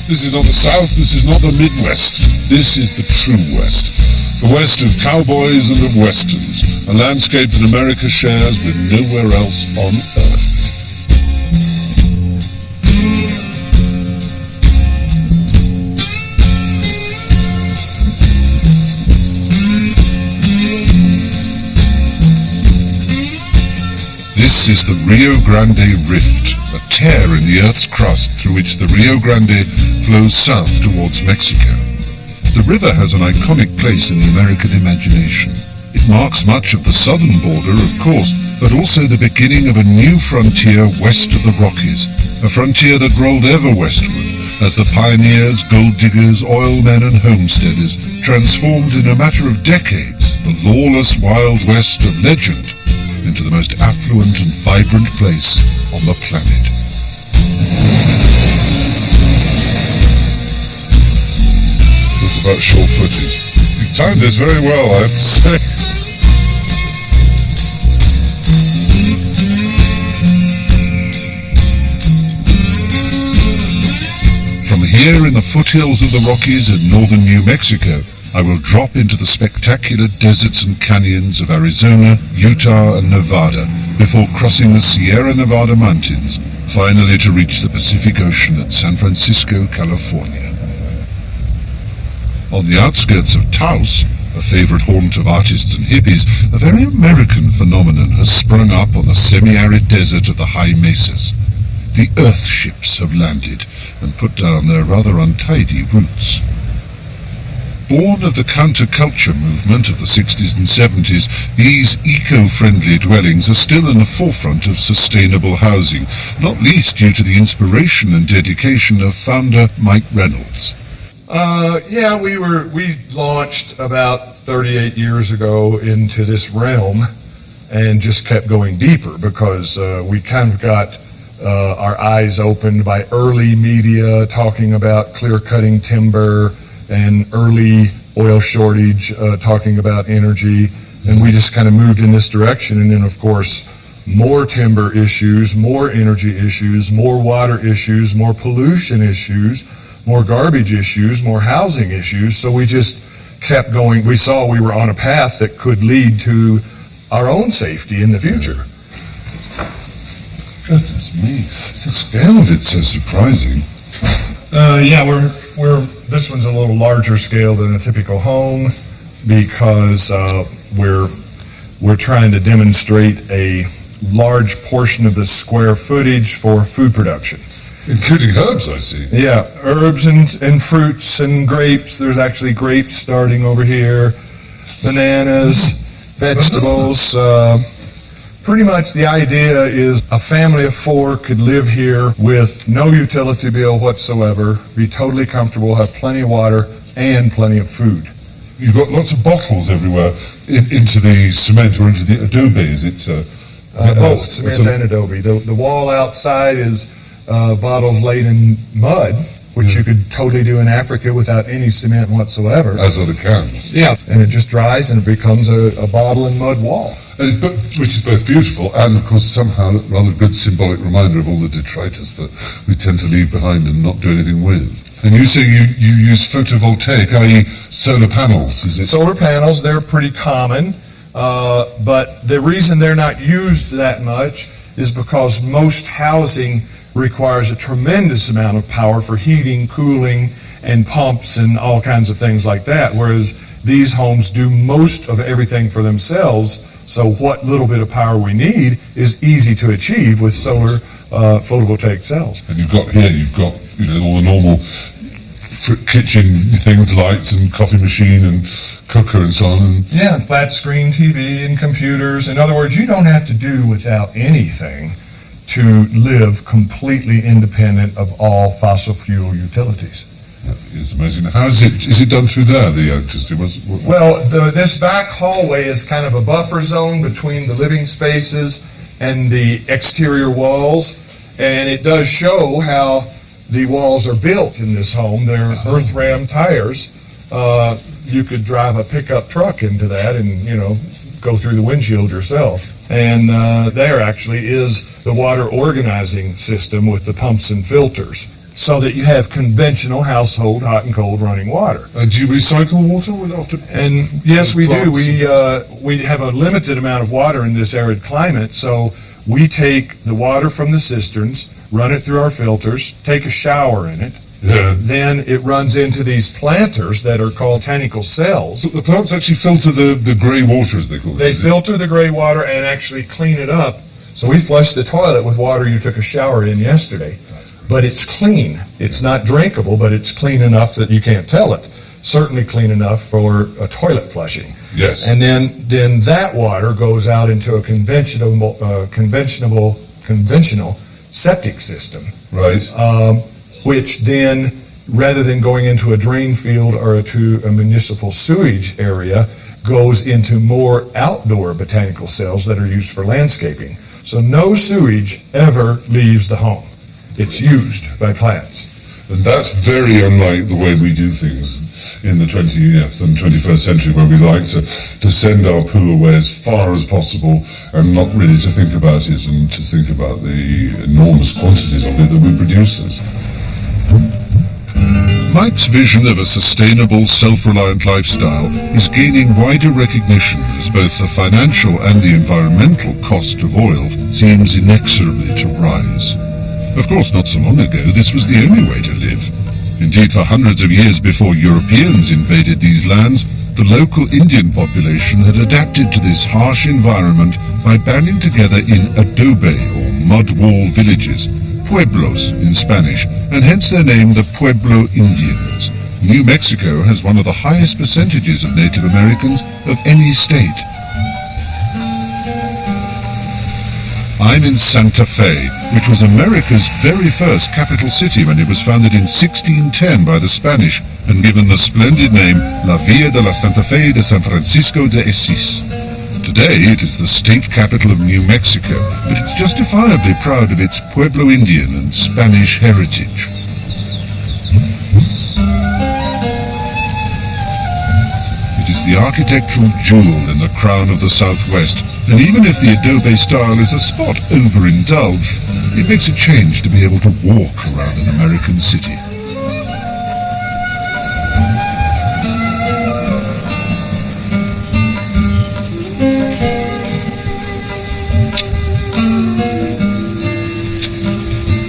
This is not the South, this is not the Midwest. This is the true West. The West of cowboys and of westerns. A landscape that America shares with nowhere else on Earth. This is the Rio Grande Rift, a tear in the Earth's crust through which the Rio Grande flows south towards Mexico. The river has an iconic place in the American imagination. It marks much of the southern border, of course, but also the beginning of a new frontier west of the Rockies, a frontier that rolled ever westward as the pioneers, gold diggers, oilmen and homesteaders transformed in a matter of decades the lawless Wild West of legend into the most affluent and vibrant place on the planet. Talk about sure-footed. You timed this very well, I have to say. From here in the foothills of the Rockies in northern New Mexico, I will drop into the spectacular deserts and canyons of Arizona, Utah and Nevada before crossing the Sierra Nevada mountains, finally to reach the Pacific Ocean at San Francisco, California. On the outskirts of Taos, a favorite haunt of artists and hippies, a very American phenomenon has sprung up on the semi-arid desert of the high mesas. The Earth ships have landed and put down their rather untidy roots. Born of the counterculture movement of the 60s and 70s, these eco-friendly dwellings are still in the forefront of sustainable housing, not least due to the inspiration and dedication of founder Mike Reynolds. We launched about 38 years ago into this realm and just kept going deeper because we kind of got our eyes opened by early media talking about clear-cutting timber and early oil shortage, talking about energy, and we just kind of moved in this direction. And then, of course, more timber issues, more energy issues, more water issues, more pollution issues, more garbage issues, more housing issues. So we just kept going. We saw we were on a path that could lead to our own safety in the future. Goodness me, the scale of it's so surprising. This one's a little larger scale than a typical home because we're trying to demonstrate a large portion of the square footage for food production. Including herbs, I see. Yeah, herbs and fruits and grapes. There's actually grapes starting over here, bananas, vegetables. Pretty much the idea is a family of 4 could live here with no utility bill whatsoever, be totally comfortable, have plenty of water, and plenty of food. You've got lots of bottles everywhere into the cement or into the adobe, is it? Both cement and adobe. The wall outside is bottles laid in mud, which you could totally do in Africa without any cement whatsoever. As are the cans. Yeah, and it just dries and it becomes a bottle and mud wall. Which is both beautiful and, of course, somehow a rather good symbolic reminder of all the detritus that we tend to leave behind and not do anything with. And you say you use photovoltaic, i.e. solar panels, is it? Solar panels, they're pretty common, but the reason they're not used that much is because most housing requires a tremendous amount of power for heating, cooling, and pumps and all kinds of things like that, whereas these homes do most of everything for themselves. So what little bit of power we need is easy to achieve with solar photovoltaic cells. And you've got all the normal kitchen things, lights and coffee machine and cooker and so on. And flat screen TV and computers. In other words, you don't have to do without anything to live completely independent of all fossil fuel utilities. It's amazing. How is it done through there, the electricity? This back hallway is kind of a buffer zone between the living spaces and the exterior walls, and it does show how the walls are built in this home. They're earth ram tires. You could drive a pickup truck into that and, go through the windshield yourself. And there actually is the water organizing system with the pumps and filters. so that you have conventional household hot and cold running water. Do you recycle water after? And yes, we do. We have a limited amount of water in this arid climate, so we take the water from the cisterns, run it through our filters, take a shower in it. Yeah. Then it runs into these planters that are called botanical cells. So the plants actually filter the grey water, as they call it. They filter the gray water and actually clean it up. So we flush the toilet with water you took a shower in yesterday. But it's clean. It's not drinkable, but it's clean enough that you can't tell it. Certainly clean enough for a toilet flushing. Yes. And then that water goes out into a conventional septic system. Right. Which then, rather than going into a drain field or to a municipal sewage area, goes into more outdoor botanical cells that are used for landscaping. So no sewage ever leaves the home. It's used by plants. And that's very unlike the way we do things in the 20th and 21st century, where we like to send our poo away as far as possible and not really to think about it and to think about the enormous quantities of it that we produce. Mike's vision of a sustainable, self-reliant lifestyle is gaining wider recognition as both the financial and the environmental cost of oil seems inexorably to rise. Of course, not so long ago, this was the only way to live. Indeed, for hundreds of years before Europeans invaded these lands, the local Indian population had adapted to this harsh environment by banding together in adobe or mud wall villages, pueblos in Spanish, and hence their name, the Pueblo Indians. New Mexico has one of the highest percentages of Native Americans of any state. I'm in Santa Fe, which was America's very first capital city when it was founded in 1610 by the Spanish and given the splendid name La Villa de la Santa Fe de San Francisco de Asís. Today it is the state capital of New Mexico, but it's justifiably proud of its Pueblo Indian and Spanish heritage. It is the architectural jewel in the crown of the Southwest, and even if the adobe style is a spot overindulged, it makes a change to be able to walk around an American city.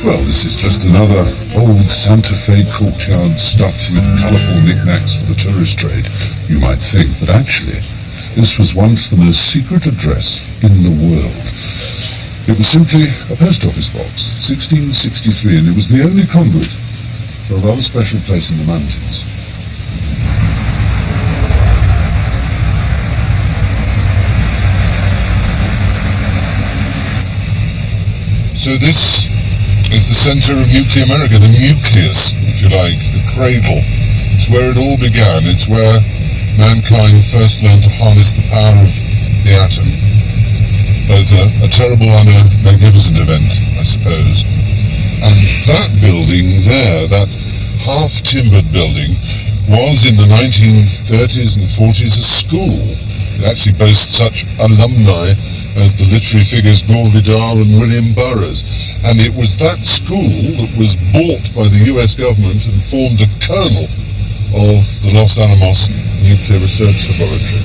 Well, this is just another old Santa Fe courtyard stuffed with colourful knickknacks for the tourist trade, you might think, but actually, this was once the most secret address in the world. It was simply a post office box, 1663, and it was the only conduit for a rather special place in the mountains. So this is the centre of nuclear America, the nucleus, if you like, the cradle. It's where it all began. It's where mankind first learned to harness the power of the atom. Both a terrible and a magnificent event, I suppose. And that building there, that half-timbered building, was in the 1930s and 40s a school. It actually boasts such alumni as the literary figures Gore Vidal and William Burroughs. And it was that school that was bought by the US government and formed the kernel of the Los Alamos Nuclear Research Laboratory.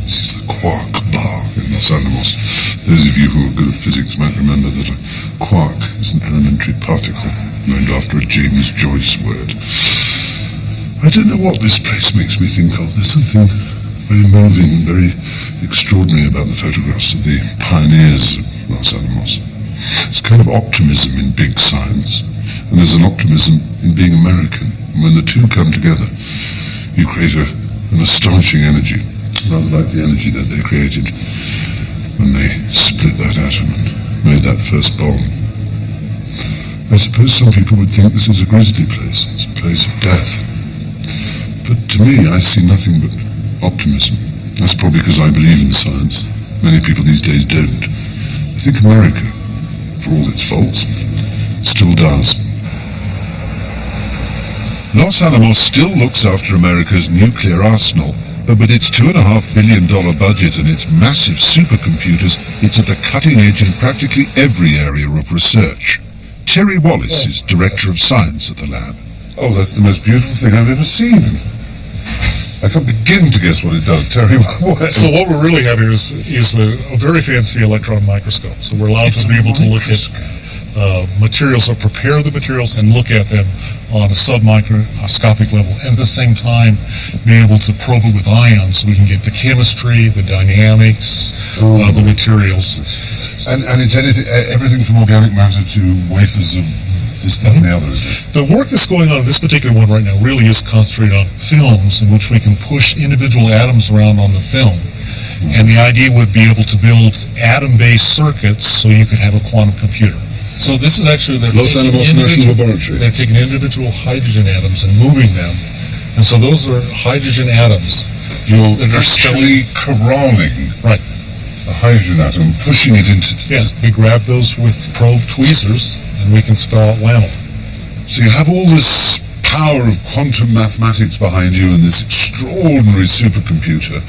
This is the quark bar in Los Alamos. Those of you who are good at physics might remember that a quark is an elementary particle named after a James Joyce word. I don't know what this place makes me think of. There's something very moving and very extraordinary about the photographs of the pioneers of Los Alamos. It's kind of optimism in big science, and there's an optimism in being American. And when the two come together, you create an astonishing energy, rather like the energy that they created when they split that atom and made that first bomb. I suppose some people would think this is a grisly place. It's a place of death. But to me, I see nothing but optimism. That's probably because I believe in science. Many people these days don't. I think America, for all its faults, still does. Los Alamos still looks after America's nuclear arsenal, but with its $2.5 billion budget and its massive supercomputers, it's at the cutting edge in practically every area of research. Terry Wallace is Director of Science at the lab. Oh, that's the most beautiful thing I've ever seen. I can't begin to guess what it does, Terry. So what we're really having is a very fancy electron microscope. So we're allowed to be able to look at materials, or prepare the materials and look at them on a submicroscopic level, and at the same time be able to probe it with ions so we can get the chemistry, the dynamics, the materials. And it's everything from organic matter to wafers of this, that, and the other, is it? The work that's going on in this particular one right now really is concentrated on films, in which we can push individual atoms around on the film. And the idea would be able to build atom-based circuits so you could have a quantum computer. So this is actually Los Alamos National Laboratory. They're taking individual hydrogen atoms and moving them. And so those are hydrogen atoms. You're actually corralling Right. a hydrogen atom, pushing it into... Yes, we grab those with probe tweezers, and we can spell out WAML. So you have all this power of quantum mathematics behind you and this extraordinary supercomputer.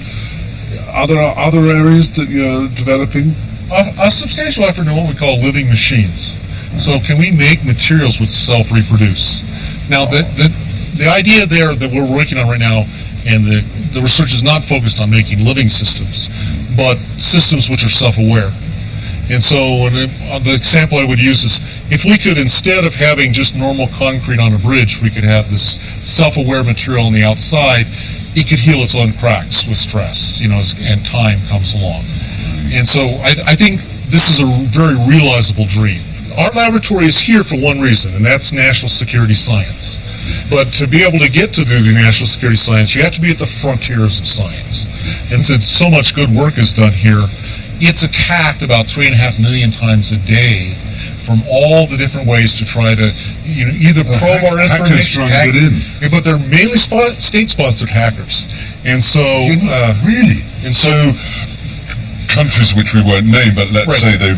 Are there other areas that you're developing? A substantial effort in what we call living machines. So can we make materials which self-reproduce? Now, the idea there that we're working on right now, and the research is not focused on making living systems, but systems which are self-aware. And so the example I would use is, if we could, instead of having just normal concrete on a bridge, we could have this self-aware material on the outside, it could heal its own cracks with stress, and time comes along. And so I think this is a very realizable dream. Our laboratory is here for one reason, and that's national security science. But to be able to get to do the national security science, you have to be at the frontiers of science. And since so much good work is done here, it's attacked about 3.5 million times a day from all the different ways to try to, either probe our information. Hackers trying to get in. But they're mainly state-sponsored hackers. And so... really? And so... countries which we won't name, but let's say they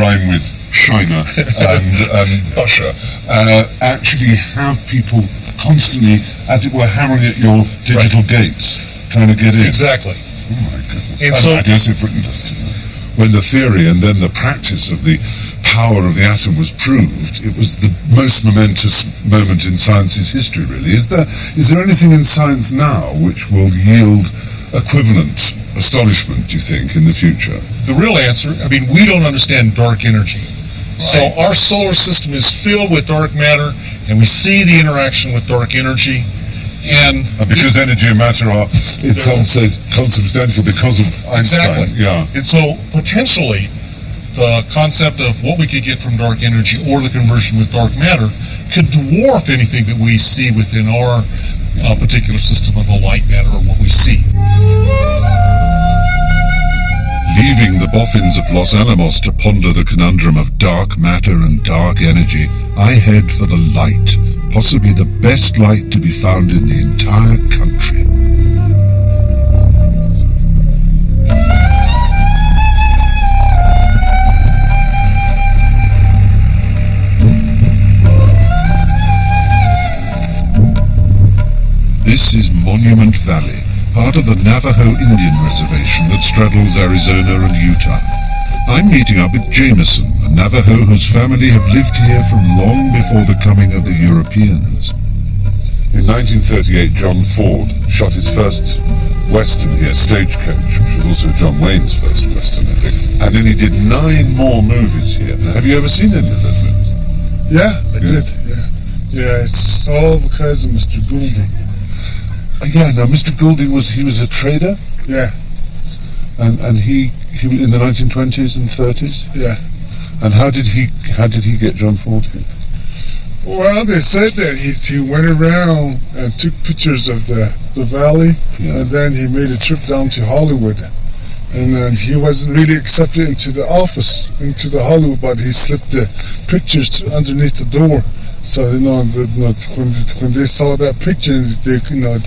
rhyme with China and Russia, actually have people constantly, as it were, hammering at your digital gates, trying to get in. Exactly. Oh my goodness. And so, I guess if Britain does too. When the theory and then the practice of the power of the atom was proved, it was the most momentous moment in science's history, really. Is there anything in science now which will yield equivalent astonishment, do you think, in the future? The real answer, we don't understand dark energy. So our solar system is filled with dark matter, and we see the interaction with dark energy. And because energy and matter are, some say, consubstantial because of Einstein. Exactly. Yeah. And so potentially, the concept of what we could get from dark energy or the conversion with dark matter could dwarf anything that we see within our particular system of the light matter, or what we see. Leaving the boffins of Los Alamos to ponder the conundrum of dark matter and dark energy, I head for the light, possibly the best light to be found in the entire country. This is Monument Valley, part of the Navajo Indian Reservation that straddles Arizona and Utah. I'm meeting up with Jameson, a Navajo whose family have lived here from long before the coming of the Europeans. In 1938, John Ford shot his first Western here, Stagecoach, which was also John Wayne's first Western, I think. And then he did 9 more movies here. Now, have you ever seen any of those movies? Yeah, I did, Yeah, it's all because of Mr. Goulding. Yeah, now Mr. Goulding was a trader? Yeah. And he in the 1920s and 30s? Yeah. And how did he get John Ford here? Well, they said that he went around and took pictures of the valley, and then he made a trip down to Hollywood. And then he wasn't really accepted into the office, into the Hollywood, but he slipped the pictures underneath the door. So, when they saw that picture, they were like,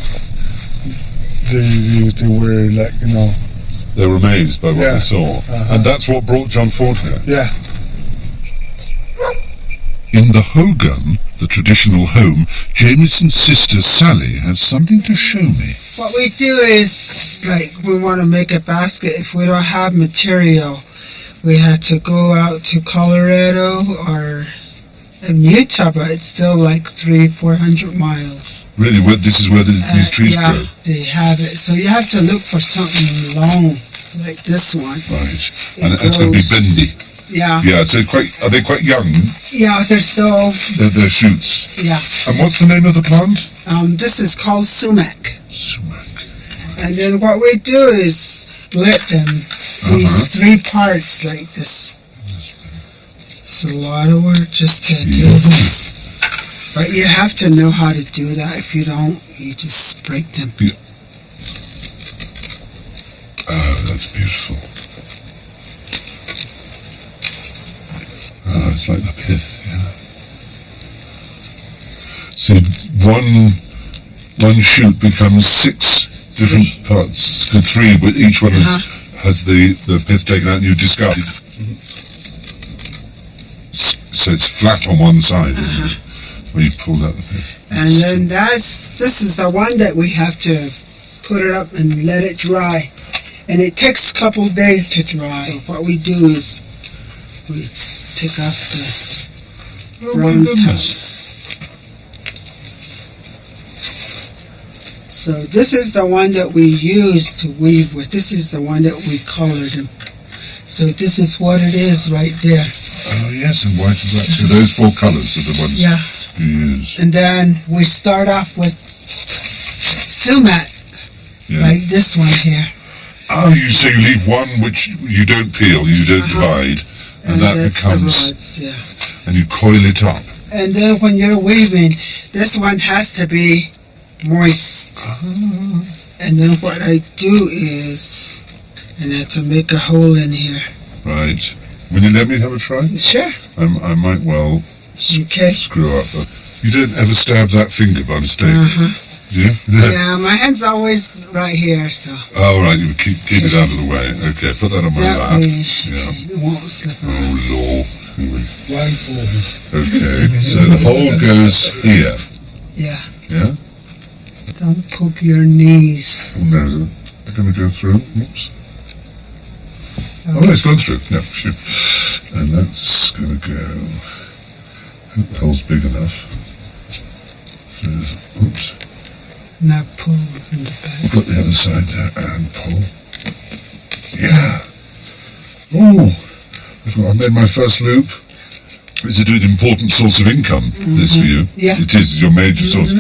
They were amazed by what they saw. And that's what brought John Ford here? Yeah. In the Hogan, the traditional home, Jameson's sister Sally has something to show me. What we do is, we want to make a basket. If we don't have material, we had to go out to Colorado or in Utah, but it's still like 300-400 miles. Really, this is where these trees yeah, grow? They have it. So you have to look for something long, like this one. Right. And it's going to be bendy. Yeah. Yeah, so are they quite young? Yeah, they're still... They're shoots. Yeah. And what's the name of the plant? This is called sumac. Sumac. And then what we do is split them, these 3 parts like this. It's a lot of work just to do this. But you have to know how to do that. If you don't, you just break them. Yeah. Oh, that's beautiful. Oh, it's like the pith, yeah. See, one shoot becomes 6 different parts. 3, but each one has the pith taken out and you discard it. So it's flat on one side, isn't it? Where you pulled out the pith. And then this is the one that we have to put it up and let it dry. And it takes a couple of days to dry. So what we do is we take off the brown top. So this is the one that we use to weave with. This is the one that we colored them. So this is what it is right there. Oh yes, and white and black. So those 4 colours are the ones you use. And then we start off with sumac, like this one here. Oh, so you leave one which you don't peel, you don't divide, and that becomes... The rods, and you coil it up. And then when you're weaving, this one has to be moist. And then what I do is, and I have to make a hole in here. Right. Will you let me have a try? Sure. I might well screw up. But you don't ever stab that finger by mistake, do you? Yeah, my hand's always right here, so. Oh, right, you keep it out of the way. Okay, put that on my lap. It won't slip Oh, Lord. Blindfolded. Okay, so the hole goes here. Yeah. Yeah? Don't poke your knees. Oh, no, they're going to go through. Oops. Oh, it's gone through. No, shoot. And that's going to go... I hope the hole's big enough. Oops. Now pull in the back. Got the other side there and pull. Yeah. Oh, I made my first loop. Is it an important source of income, this for you? Yeah. It is your major source.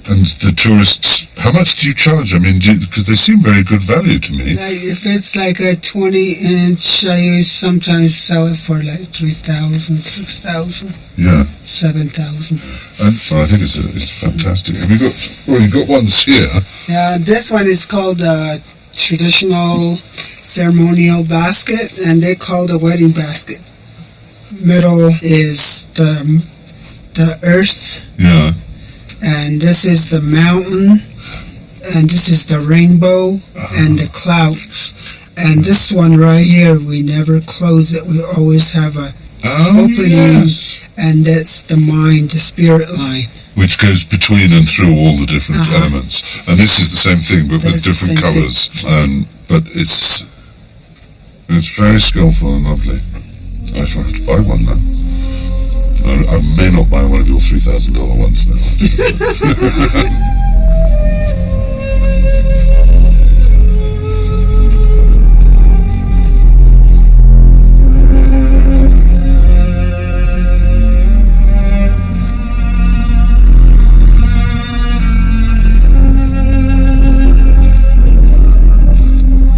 And the tourists, how much do you charge? I mean, because they seem very good value to me. Like if it's like a 20-inch, I sometimes sell it for like 3,000, 6,000. Yeah. 7,000. And I think it's fantastic. Have you got? Well, you've got ones here. Yeah, this one is called a traditional ceremonial basket, and they call it a wedding basket. Middle is the earth. Yeah. And this is the mountain, and this is the rainbow, and the clouds. And this one right here, we never close it. We always have a opening, and that's the mind, the spirit line. Which goes between and through all the different elements. And this is the same thing, but with different colours. But it's very skillful and lovely. I shall have to buy one now. I may not buy one of your $3,000 ones now.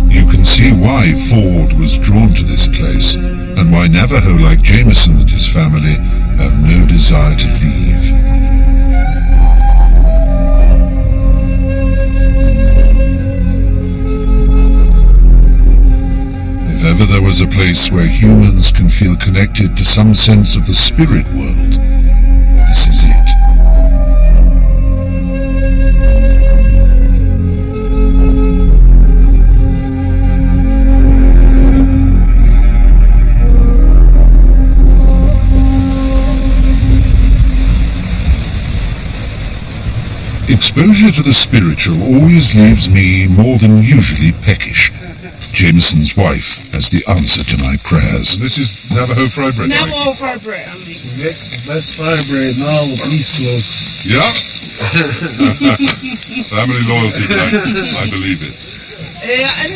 You can see why Ford was drawn to this place, and why Navajo, like Jameson and his family, have no desire to leave. If ever there was a place where humans can feel connected to some sense of the spirit world, this is it. Exposure to the spiritual always leaves me more than usually peckish. Jameson's wife, as the answer to my prayers. This is Navajo fried bread. Navajo fried bread, I mean. Make the best fried bread in all of East Los. Yeah. Family loyalty, I believe it. I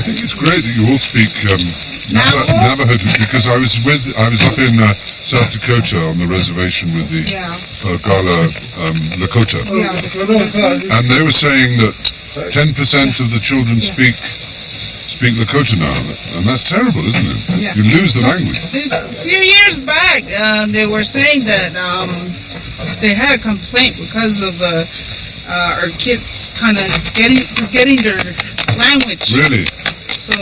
think it's great that you all speak Navajo because I was up in South Dakota on the reservation with the Gala Lakota, and they were saying that 10% of the children speak Lakota now, and that's terrible, isn't it? Yeah. You lose the language. A few years back, they were saying that they had a complaint because of our kids kind of forgetting their language. Really? So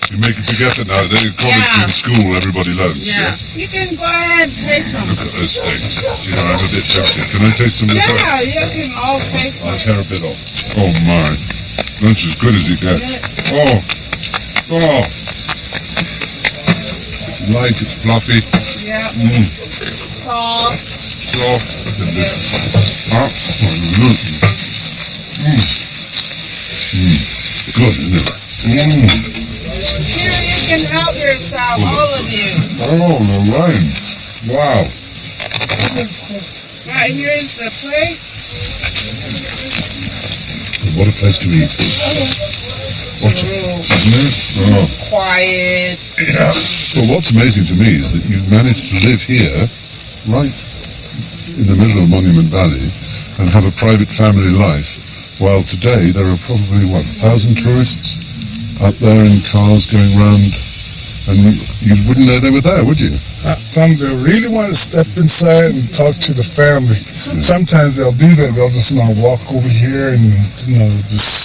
You make it forget that now. They're in college and school, everybody learns. Yeah. You can go ahead and taste some. Look at those steaks. You know, I'm a bit tempted. Can I taste some of that? Yeah, you can all taste I'll some. tear a bit off. Oh my. That's as good as it gets. Oh. Oh. Light, it's fluffy. Yeah. Soft. Soft. Delicious. Absolutely. Good, isn't it? Here you can help yourself, all of you. Oh, the wine. Wow. Right, here is the plate. What a place to eat. What isn't it? Oh. Quiet. Yeah. Well, what's amazing to me is that you've managed to live here, right in the middle of Monument Valley, and have a private family life, while today there are probably, 1,000 tourists up there in cars going round, and you wouldn't know they were there, would you? Some they really want to step inside and talk to the family. Sometimes they'll be there, they'll just walk over here and just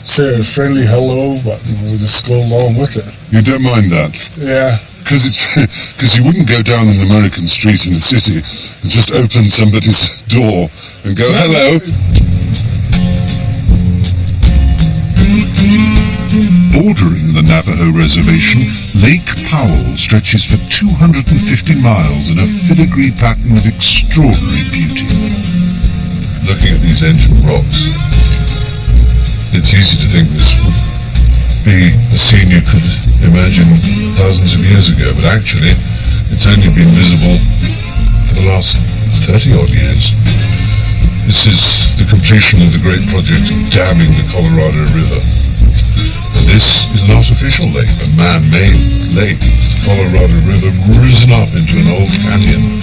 say a friendly hello, but we'll just go along with it. You don't mind that? Yeah. Because you wouldn't go down an American street in a city and just open somebody's door and go, hello. Bordering the Navajo Reservation, Lake Powell stretches for 250 miles in a filigree pattern of extraordinary beauty. Looking at these ancient rocks, it's easy to think this would be a scene you could imagine thousands of years ago, but actually it's only been visible for the last 30-odd years. This is the completion of the great project of damming the Colorado River. And this is an artificial lake, a man-made lake. The Colorado River risen up into an old canyon.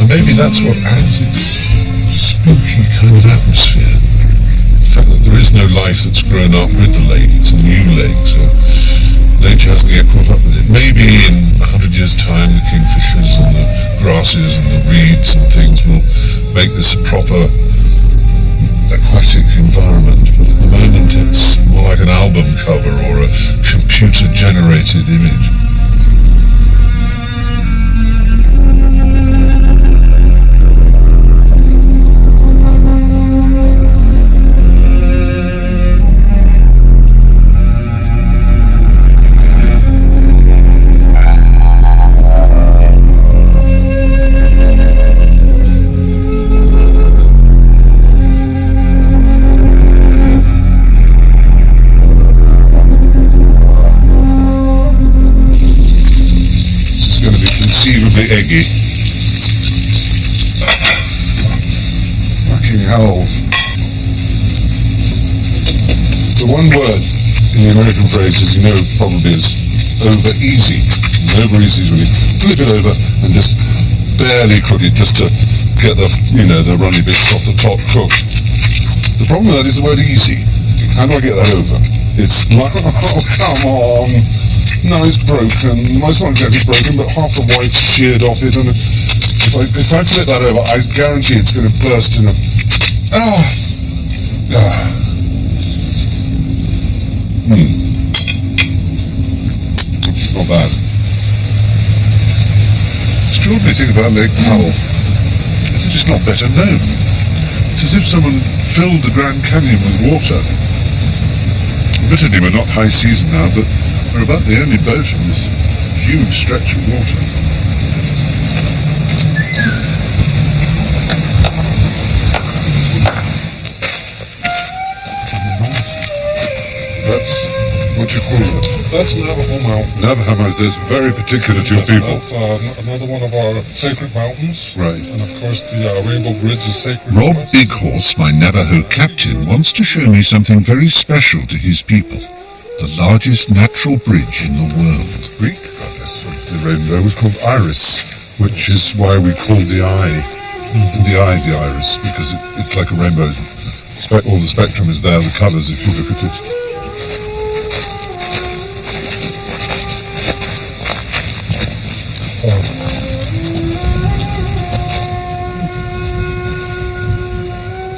And maybe that's what adds its spooky kind of atmosphere. The fact that there is no life that's grown up with the lake. It's a new lake, so nature hasn't yet caught up with it. Maybe in 100 years' time, the kingfishers and the grasses and the reeds and things will make this a proper aquatic environment. But at the moment, it's more like an album cover or a computer-generated image. Eggy. Fucking hell. The one word in the American phrase, as you know, probably is over easy. And over easy is when you flip it over and just barely cook it just to get the runny bits off the top cooked. The problem with that is the word easy. How do I get that over? It's like, oh, come on. No, it's broken. Well, it's not exactly broken, but half the white's sheared off it, and if I flip that over, I guarantee it's going to burst in a... It's not bad. The extraordinary thing about Lake Powell is that it's not better known. It's as if someone filled the Grand Canyon with water. Admittedly, we're not high season now, but we're about the only boat in this huge stretch of water. That's what you call it. That's Navajo Mountain. Navajo Mountain is very particular to your people. That's another one of our sacred mountains. Right. And of course the Rainbow Bridge is sacred. Rob to us. Bighorse, my Navajo captain, wants to show me something very special to his people. The largest natural bridge in the world. Greek goddess of the rainbow was called Iris, which is why we call the eye the iris, because it's like a rainbow. All the spectrum is there, the colours, if you look at it.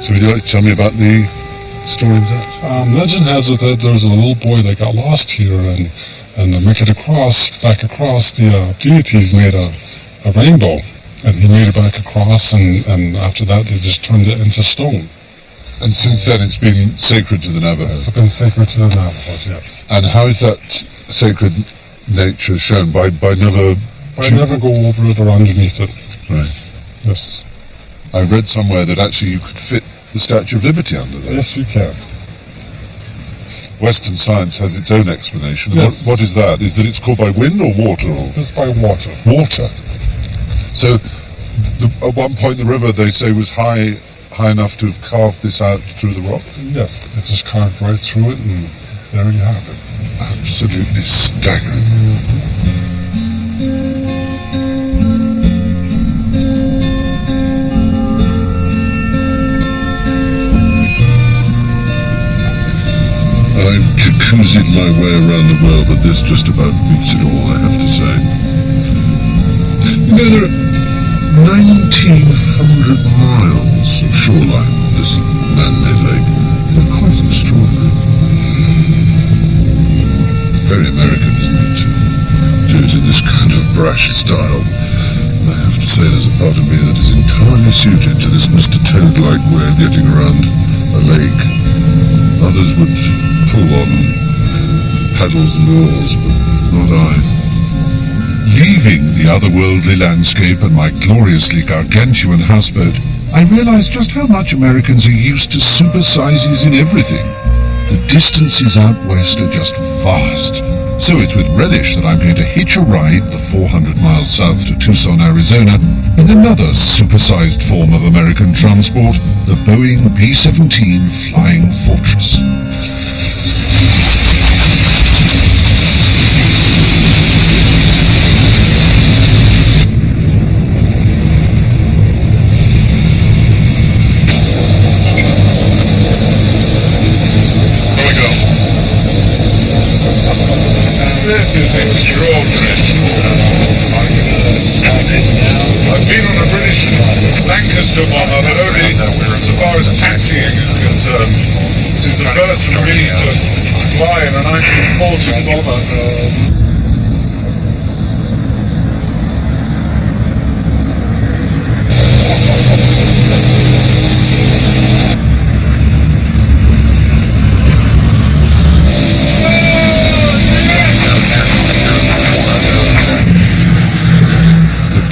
So would you like to tell me about the story of that? Legend has it that there was a little boy that got lost here, and to make it back across, the deities made a rainbow, and he made it back across, and after that they just turned it into stone. And since then it's been sacred to the Navajos. It's been sacred to the Navajos, yes. And how is that sacred nature shown? By never... I never go over it or underneath it. Right. Yes. I read somewhere that actually you could fit the Statue of Liberty under there. Yes, you can. Western science has its own explanation. Yes. What is that? Is that it's called by wind or water? Or It's by water. water. So at one point the river, they say, was high enough to have carved this out through the rock? Yes. It just carved right through it, and there you have it. Absolutely staggering. I've jacuzzied my way around the world, but this just about beats it all, I have to say. You know, there are 1,900 miles of shoreline on this man-made lake. They're quite extraordinary. Very American, isn't it, to do it in this kind of brash style. And I have to say there's a part of me that is entirely suited to this Mr. Toad-like way of getting around a lake. Others would pull on paddles and oars, but not I. Leaving the otherworldly landscape and my gloriously gargantuan houseboat, I realized just how much Americans are used to supersizes in everything. The distances out west are just vast. So it's with relish that I'm going to hitch a ride the 400 miles south to Tucson, Arizona, in another supersized form of American transport, the Boeing B-17 Flying Fortress. This is extraordinary. I've been on a British Lancaster bomber, but only so far as taxiing is concerned. This is the first for me to fly in a 1940s bomber.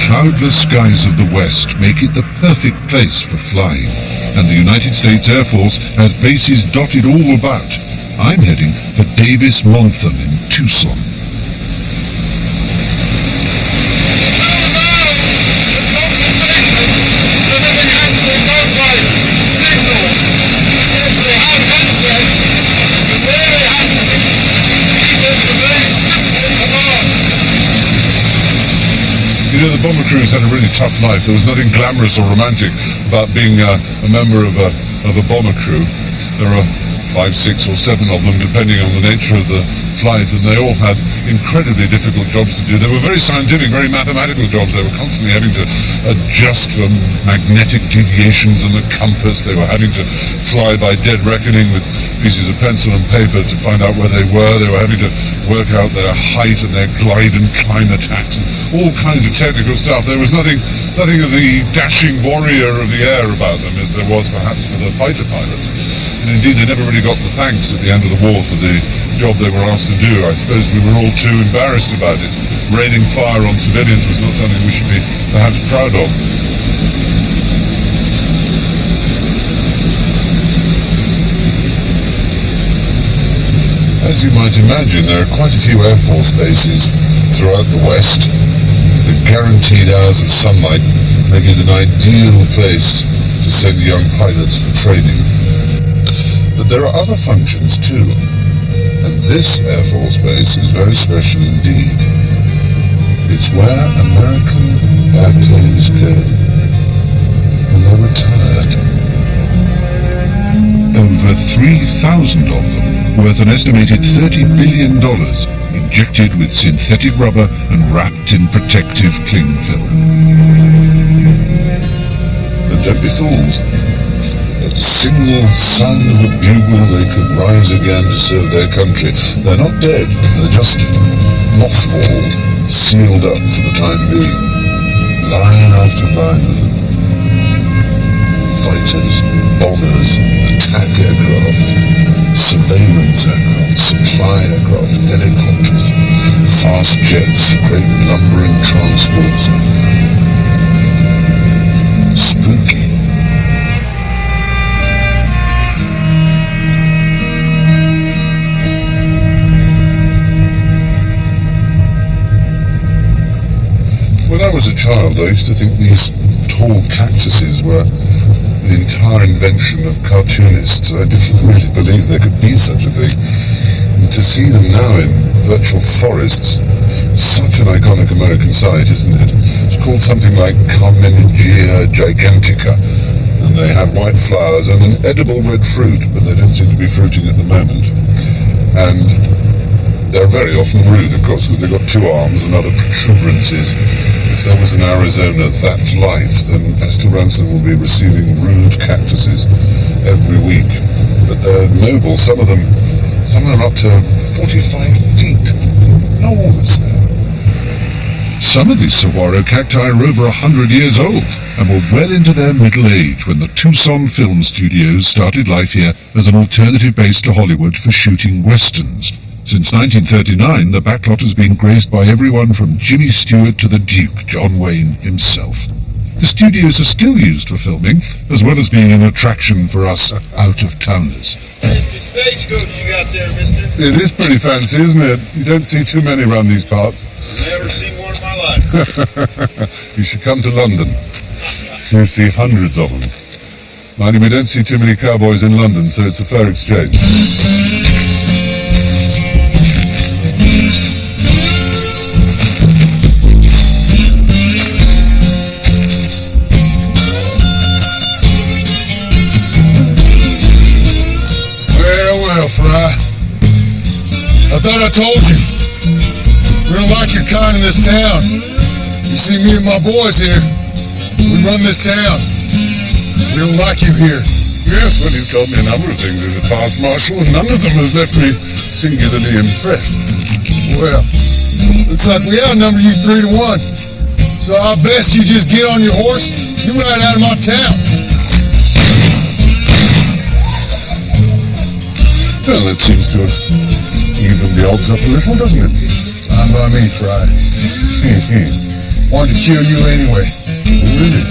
Cloudless skies of the West make it the perfect place for flying, and the United States Air Force has bases dotted all about. I'm heading for Davis-Monthan in Tucson. You know, the bomber crews had a really tough life. There was nothing glamorous or romantic about being a member of a bomber crew. There are 5, 6 or 7 of them, depending on the nature of the flight, and they all had incredibly difficult jobs to do. They were very scientific, very mathematical jobs. They were constantly having to adjust for magnetic deviations in the compass. They were having to fly by dead reckoning with pieces of pencil and paper to find out where they were. They were having to work out their height and their glide and climb attacks, and all kinds of technical stuff. There was nothing of the dashing warrior of the air about them as there was perhaps for the fighter pilots. And indeed, they never really got the thanks at the end of the war for the job they were asked to do. I suppose we were all too embarrassed about it. Raining fire on civilians was not something we should be perhaps proud of. As you might imagine, there are quite a few Air Force bases throughout the West. The guaranteed hours of sunlight make it an ideal place to send young pilots for training. But there are other functions too, and this Air Force base is very special indeed. It's where American airplanes go when they're retired. Over 3,000 of them, worth an estimated $30 billion, injected with synthetic rubber and wrapped in protective cling film. But don't be fooled. At a single sound of a bugle, they could rise again to serve their country. They're not dead. They're just mothballed, sealed up for the time being. Line after line of them. Fighters, bombers, attack aircraft, surveillance aircraft, supply aircraft, helicopters, fast jets, great lumbering transports. Spooky. When I was a child, I used to think these tall cactuses were the entire invention of cartoonists. I didn't really believe there could be such a thing. And to see them now in virtual forests, such an iconic American sight, isn't it? It's called something like Carmengia gigantica, and they have white flowers and an edible red fruit, but they don't seem to be fruiting at the moment. And they're very often rude, of course, because they've got two arms and other protuberances. If there was an Arizona that life, then Esther Ransom will be receiving rude cactuses every week. But they're noble. Some of them up to 45 feet. Enormous. Some of these saguaro cacti are over 100 years old and were well into their middle age when the Tucson Film Studios started life here as an alternative base to Hollywood for shooting westerns. Since 1939, the backlot has been graced by everyone from Jimmy Stewart to the Duke, John Wayne himself. The studios are still used for filming, as well as being an attraction for us out-of-towners. Fancy stagecoach you got there, mister. It is pretty fancy, isn't it? You don't see too many around these parts. Never seen one in my life. You should come to London. You see hundreds of them. Mind you, we don't see too many cowboys in London, so it's a fair exchange. Fry. I thought I told you. We don't like your kind in this town. You see, me and my boys here, we run this town. We don't like you here. Yes, well, you've told me a number of things in the past, Marshal, and none of them have left me singularly impressed. Well, looks like we outnumber you 3-1. So I best you just get on your horse and ride out of my town. Well, that seems to have evened the odds up a little, doesn't it? Fine by me, Fry. Wanted to kill you anyway. Really?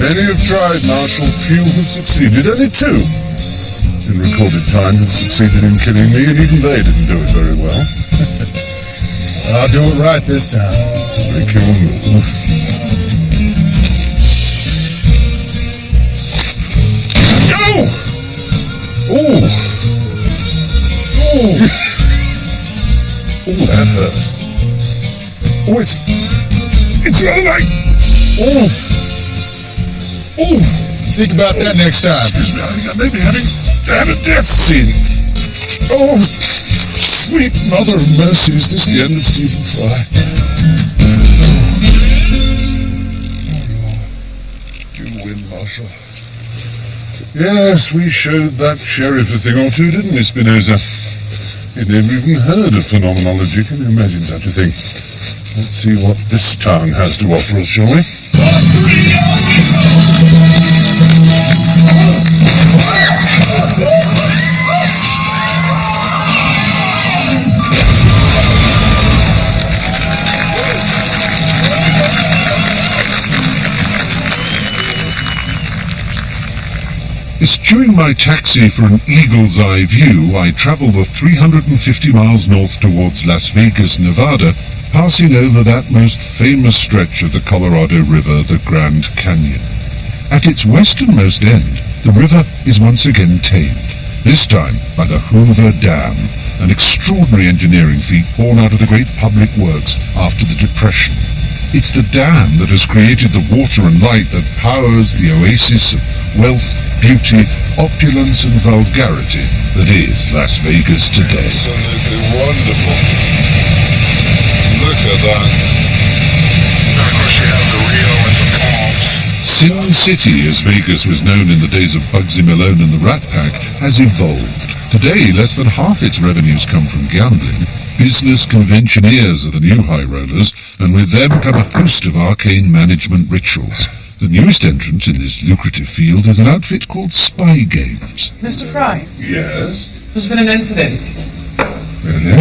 Many have tried, Marshal. Few have succeeded. Only two in recorded time have succeeded in killing me, and even they didn't do it very well. I'll do it right this time. Make your move. Go! Oh! Oh, that hurt. Oh, it's all right. Oh, think about that next time. Excuse me, I think I may be having a death scene. Oh, sweet mother of mercy, is this the end of Stephen Fry? You win, Marshal. Yes, we showed that sheriff a thing or two, didn't we, Spinoza? He'd never even heard of phenomenology. Can you imagine such a thing? Let's see what this town has to offer us, shall we? Yes, during my taxi for an eagle's eye view, I travel the 350 miles north towards Las Vegas, Nevada, passing over that most famous stretch of the Colorado River, the Grand Canyon. At its westernmost end, the river is once again tamed, this time by the Hoover Dam, an extraordinary engineering feat born out of the great public works after the Depression. It's the dam that has created the water and light that powers the oasis of wealth, beauty, opulence and vulgarity that is Las Vegas today. Absolutely wonderful. Look at that. And of course you have the Rio and the Palms. Sin City, as Vegas was known in the days of Bugsy Malone and the Rat Pack, has evolved. Today, less than half its revenues come from gambling. Business conventioneers are the new high rollers, and with them come a host of arcane management rituals. The newest entrant in this lucrative field is an outfit called Spy Games. Mr. Fry, Yes? there's been an incident. Really?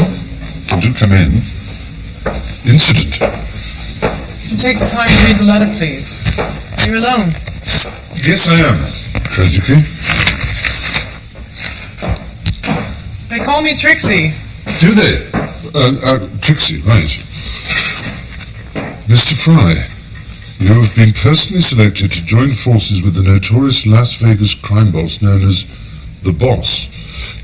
Do come in. Incident. Would you take the time to read the letter, please? You're alone. Yes, I am. Tragically. They call me Trixie. Do they? Trixie, right. Mr. Fry, you have been personally selected to join forces with the notorious Las Vegas crime boss known as The Boss.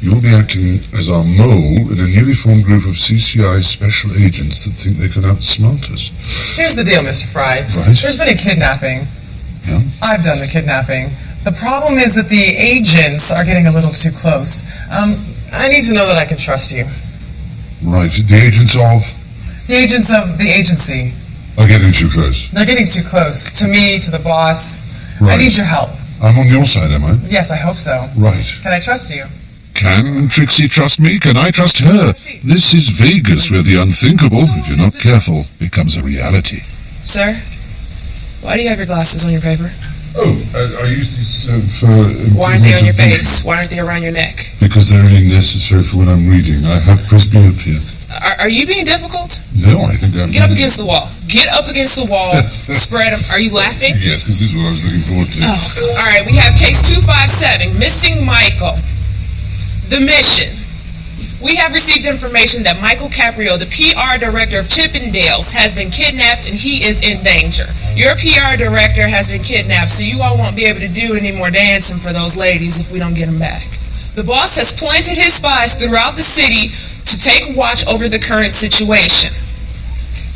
You'll be acting as our mole in a newly formed group of CCI special agents that think they can outsmart us. Here's the deal, Mr. Fry. Right. There's been a kidnapping. Yeah? I've done the kidnapping. The problem is that the agents are getting a little too close. I need to know that I can trust you. Right. The agents of The agents of the agency. are getting too close. They're getting too close. To me, to the boss. I Right. need your help. I'm on your side, am I? Yes, I hope so. Right. Can I trust you? Can Trixie trust me? Can I trust her? This is Vegas, where the unthinkable, if you're not careful, becomes a reality. Sir, why do you have your glasses on your paper? Oh, I use these for... Why aren't they on your improvement of vision. face? Why aren't they around your neck? Because they're only necessary for when I'm reading. I have presbyopia. Are you being difficult? No, I think I'm... Get up against the wall. Get up against the wall. Spread them. Are you laughing? Yes, because this is what I was looking forward to. Oh, all right. We have case 257, missing Michael. The mission. We have received information that Michael Caprio, the PR director of Chippendales, has been kidnapped and he is in danger. Your PR director has been kidnapped, so you all won't be able to do any more dancing for those ladies if we don't get them back. The boss has planted his spies throughout the city to take watch over the current situation.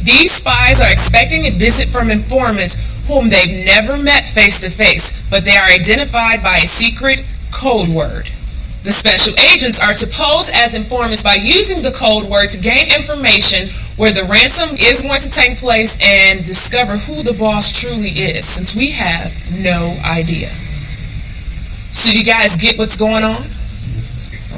These spies are expecting a visit from informants whom they've never met face to face, but they are identified by a secret code word. The special agents are to pose as informants by using the code word to gain information where the ransom is going to take place and discover who the boss truly is, since we have no idea. So you guys get what's going on?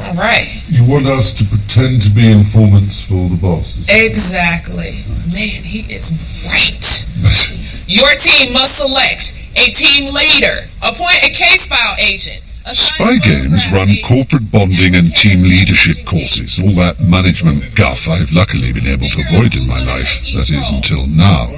All right. You want us to pretend to be informants for the boss? Exactly. Man, he is bright. Your team must select a team leader, appoint a case file agent. Spy Games run corporate bonding and team leadership courses, all that management guff I've luckily been able to avoid in my life, that is, until now.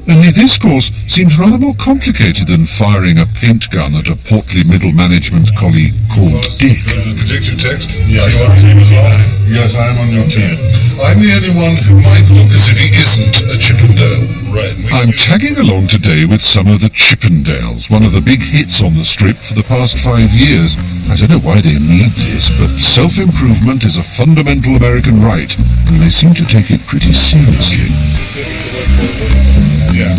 Only this course seems rather more complicated than firing a paint gun at a portly middle management colleague called Dick. Detective text? Yes. You on the team as well? Yes, I am on your team. I'm the only one who might look as if he isn't a Chippendale. Right. I'm tagging along today with some of the Chippendales, one of the big hits on the strip for the past 5 years. I don't know why they need this, but self-improvement is a fundamental American right, and they seem to take it pretty seriously. Yeah.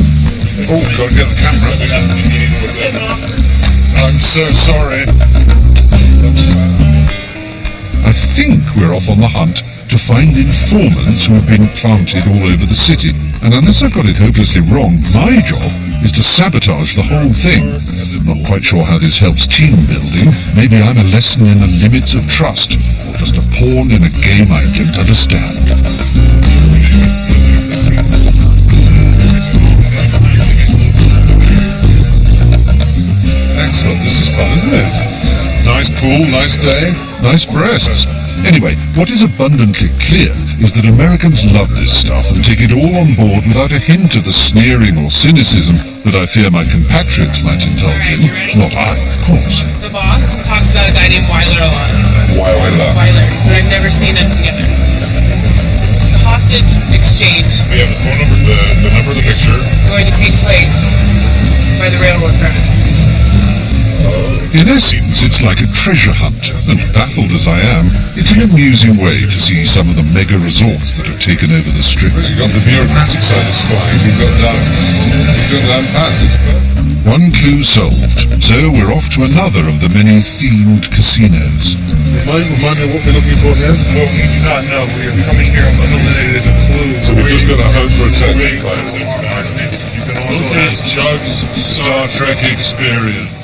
Oh, gotta get the camera. I'm so sorry. I think we're off on the hunt to find informants who have been planted all over the city. And unless I've got it hopelessly wrong, my job is to sabotage the whole thing. Not quite sure how this helps team building. Maybe I'm a lesson in the limits of trust, or just a pawn in a game I don't understand. Excellent. This is fun, isn't it? Nice pool, nice day. Nice breasts. Anyway, what is abundantly clear is that Americans love this stuff and take it all on board without a hint of the sneering or cynicism that I fear my compatriots might indulge in. Not I, of course. The boss talks about a guy named Weiler a lot. Weiler, but I've never seen them together. The hostage exchange We have the phone number, the number of the picture. going to take place by the railroad tracks. In essence, it's like a treasure hunt, and baffled as I am, it's an amusing way to see some of the mega resorts that have taken over the strip. You've got the bureaucratic side of spying. You've got down pat. One clue solved, so we're off to another of the many themed casinos. Remind me what we're looking for here? Well, we do not know. We are coming here unlimited as a clue. So we're just going to hope for a text. You can also ask Chuck's Star Trek Experience.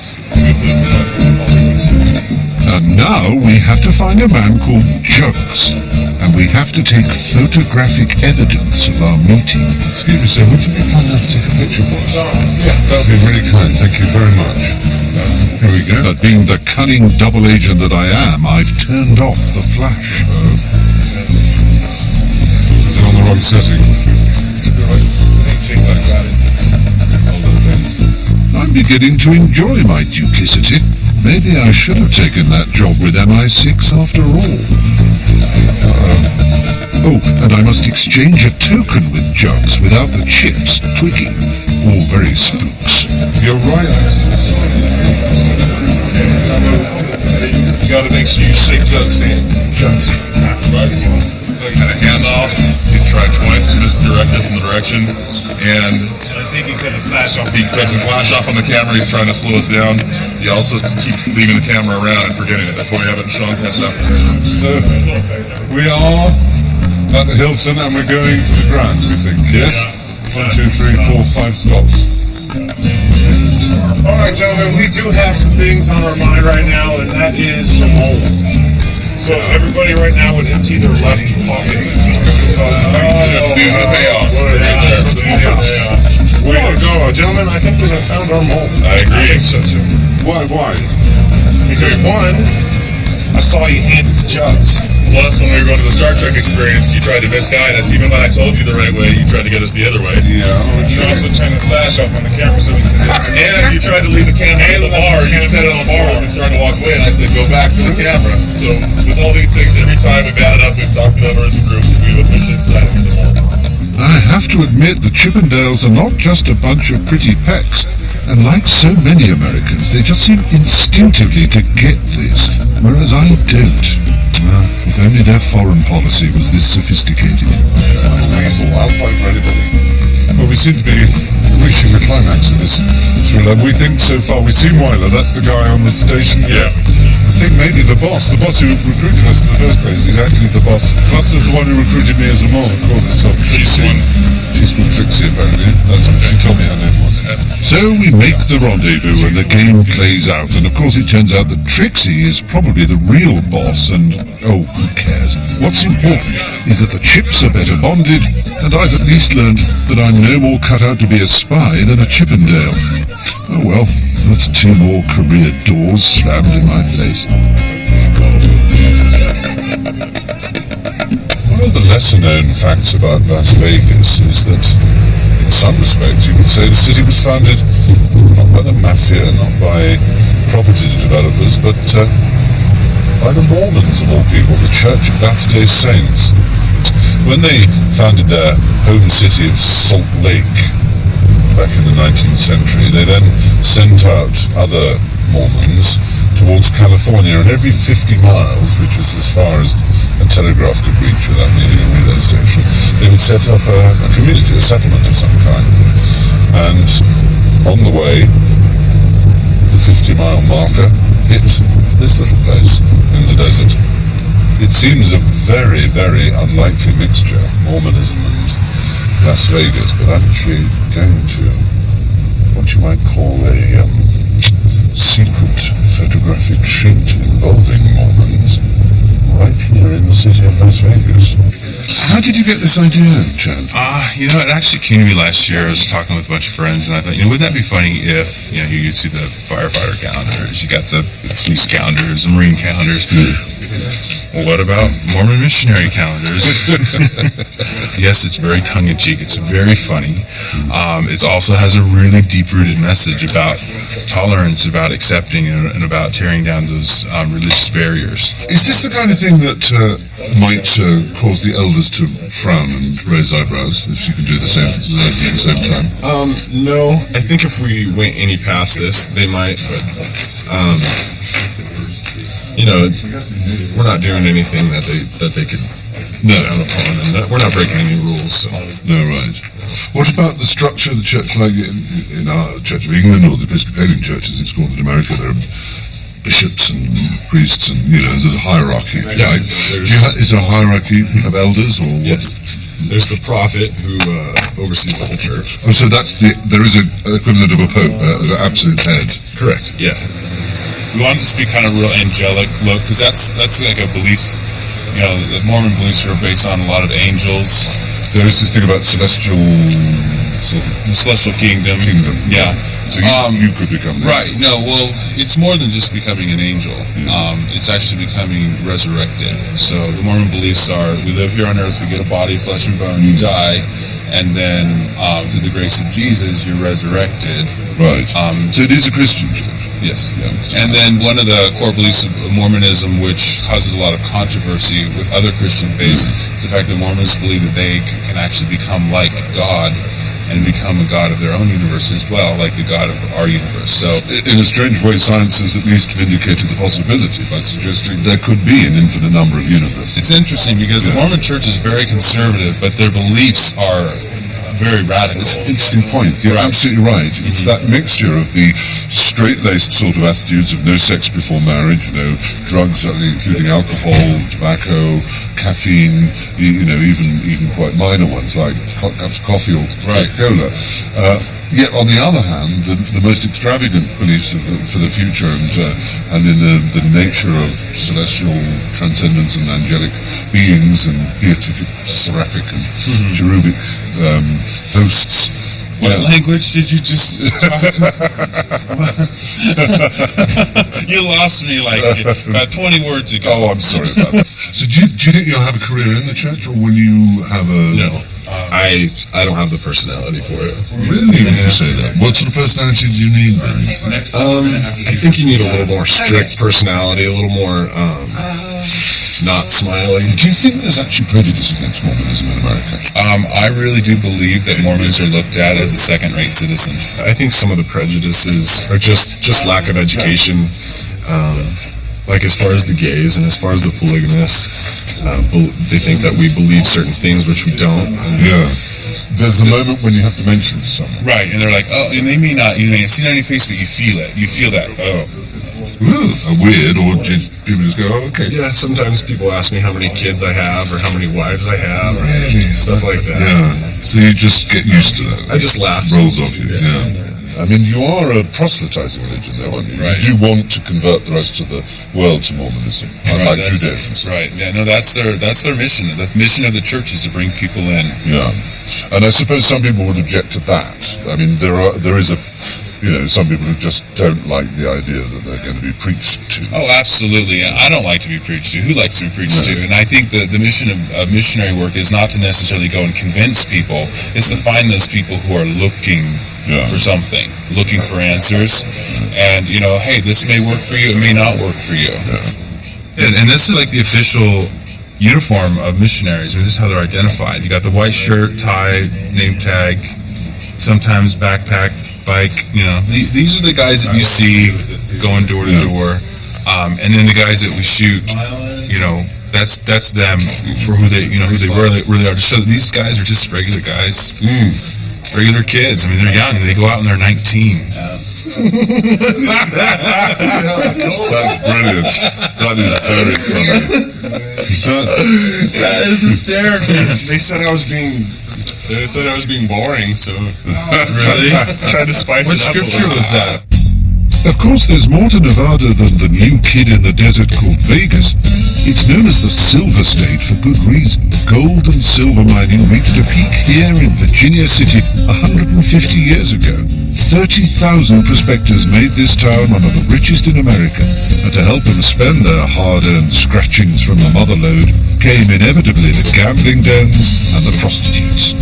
And now we have to find a man called Jugs, and we have to take photographic evidence of our meeting. Excuse me, sir, would you be kind enough to take a picture for us? Yeah, that would be really kind. Thank you very much. Here we go. But being the cunning double agent that I am, I've turned off the flash. Is it on the wrong setting? I'm beginning to enjoy my duplicity. Maybe I should have taken that job with MI6 after all. Oh, and I must exchange a token with Jugs without the chips twigging. All very spooks. You're right. You gotta make sure you say Jugs in. Jugs. Right? Kind of handoff. He's tried twice to misdirect us in the directions, and I think he couldn't flash off. he taking flash off on the camera. He's trying to slow us down. He also keeps leaving the camera around and forgetting it. That's why we have it in Sean's head stuff. So, we are at the Hilton and we're going to the Grand, we think, yes? 1, 2, 3, 4, 5 stops. All right, gentlemen, we do have some things on our mind right now, and that is the mole. So everybody right now would empty their left pocket. These are the payoffs. Way to go, gentlemen. I think we have found our mole. I agree. I think so too. Why? Because one, I saw you hand it to Jugs. Plus, when we were going to the Star Trek Experience, you tried to misguide us. Even when I told you the right way, you tried to get us the other way. Yeah. You also turned the flash off on the camera so we could And you tried to leave the camera at the bar. You set it on the bar when we started to walk away, and I said, go back to the camera. So, with all these things, every time we batted up, we've talked it over as a group. We've officially decided we're the mole. I have to admit the Chippendales are not just a bunch of pretty pecks, and like so many Americans, they just seem instinctively to get this, whereas I don't. If only their foreign policy was this sophisticated. I'll fight for anybody. Well, we seem to be reaching the climax of this thriller. We think so far we've seen Weiler, that's the guy on the station. Yeah. I think maybe the boss who recruited us in the first place, is actually the boss. Plus is the one who recruited me as a mole, called herself Trixie. She's called Trixie apparently. That's what she told me her name was. So we make the rendezvous and the game plays out, and of course it turns out that Trixie is probably the real boss, and oh, who cares? What's important is that the chips are better bonded, and I've at least learned that I'm no more cut out to be a spy than a Chippendale. Oh well, that's 2 more career doors slammed in my face. One of the lesser-known facts about Las Vegas is that, in some respects, you could say the city was founded not by the mafia, not by property developers, but by the Mormons, of all people, the Church of Latter-day Saints. When they founded their home city of Salt Lake back in the 19th century, they then sent out other Mormons towards California, and every 50 miles, which is as far as a telegraph could reach without needing a relay station, they would set up a community, a settlement of some kind. And on the way, the 50-mile marker hit this little place in the desert. It seems a very, very unlikely mixture, Mormonism and Las Vegas, but I'm actually going to what you might call a secret photographic shoot involving Mormons right here in the city of Las Vegas. How did you get this idea, Chad? It actually came to me last year. I was talking with a bunch of friends, and I thought, wouldn't that be funny if, you see the firefighter calendars, you got the police calendars, the Marine calendars. Well, what about Mormon missionary calendars? Yes, it's very tongue-in-cheek. It's very funny. It also has a really deep-rooted message about tolerance, about accepting, and about tearing down those religious barriers. Is this the kind of thing that might cause the elders to frown and raise eyebrows, if you can do the same at the same time? No. I think if we went any past this, they might, but, we're not doing anything that they could down upon, and we're not breaking any rules, so. No, right. What about the structure of the church, like in our Church of England or the Episcopalian churches, it's called in America, there are bishops and priests and, there's a hierarchy. Yeah, is there a hierarchy? You have elders or? Yes. There's the prophet who oversees the whole church. Oh, so there is an equivalent of a pope, the absolute head. Correct, yeah. We wanted to speak kind of real angelic look, because that's like a belief, the Mormon beliefs are based on a lot of angels. There is this thing about celestial the celestial kingdom. Yeah. So you could become that. Right. No, well, it's more than just becoming an angel. Yeah. It's actually becoming resurrected. So the Mormon beliefs are, we live here on earth, we get a body, flesh and bone, you die, and then through the grace of Jesus, you're resurrected. Right. So it is a Christian church. Yes. Yeah. And then one of the core beliefs of Mormonism, which causes a lot of controversy with other Christian faiths, is the fact that Mormons believe that they can actually become like God and become a god of their own universe as well, like the God of our universe. So, in a strange way, science has at least vindicated the possibility by suggesting there could be an infinite number of universes. It's interesting because the Mormon Church is very conservative, but their beliefs are very radical. It's an interesting point. You're absolutely right. It's that mixture of the straight-laced sort of attitudes of no sex before marriage, no drugs, including alcohol, tobacco, caffeine, even quite minor ones like cups of coffee or Coca-Cola. Yet, on the other hand, the most extravagant beliefs for the future and in the nature of celestial transcendence and angelic beings and beatific, seraphic and cherubic hosts. What language did you just talk to? You lost me like about 20 words ago. Oh, I'm sorry about that. So do you think you'll have a career in the church, or will you have a... No, I don't have the personality for it. Really? When you say that? What sort of personality do you need then? I think you need a little more strict personality, a little more not smiling. Do you think there's actually prejudice against Mormonism in America? I really do believe that Mormons are looked at as a second-rate citizen. I think some of the prejudices are just lack of education. Like as far as the gays and as far as the polygamists, they think that we believe certain things which we don't. Yeah. There's a moment when you have to mention to someone. Right, and they're like, oh, and they may not, you see it on your face, but you feel it. You feel that, weird, or people just go, oh, okay. Yeah, sometimes people ask me how many kids I have or how many wives I have, or stuff like that. Yeah, so you just get used to that. I just laugh. Rolls off you, yeah. I mean, you are a proselytizing religion, though, aren't you? Right. You do want to convert the rest of the world to Mormonism, unlike Judaism. Right, yeah, no, that's their mission. The mission of the church is to bring people in. Yeah, and I suppose some people would object to that. I mean, there is some people who just don't like the idea that they're going to be preached to. Oh, absolutely. I don't like to be preached to. Who likes to be preached to? And I think the mission of missionary work is not to necessarily go and convince people. It's to find those people who are looking for something, looking for answers. And, hey, this may work for you, it may not work for you. Yeah. And this is like the official uniform of missionaries. I mean, this is how they're identified. You got the white shirt, tie, name tag, sometimes backpack, bike. These are the guys that you see going door to door. And then the guys that we shoot, that's them for who they really are. To show that these guys are just regular guys. Regular kids. I mean, they're young. They go out and they're 19. That's brilliant. That is very funny. That is hysterical. They said I was being boring, so really tried to spice it up. What scripture was that? Of course, there's more to Nevada than the new kid in the desert called Vegas. It's known as the Silver State for good reason. Gold and silver mining reached a peak here in Virginia City 150 years ago. 30,000 prospectors made this town one of the richest in America, and to help them spend their hard-earned scratchings from the motherlode came inevitably the gambling dens and the prostitutes.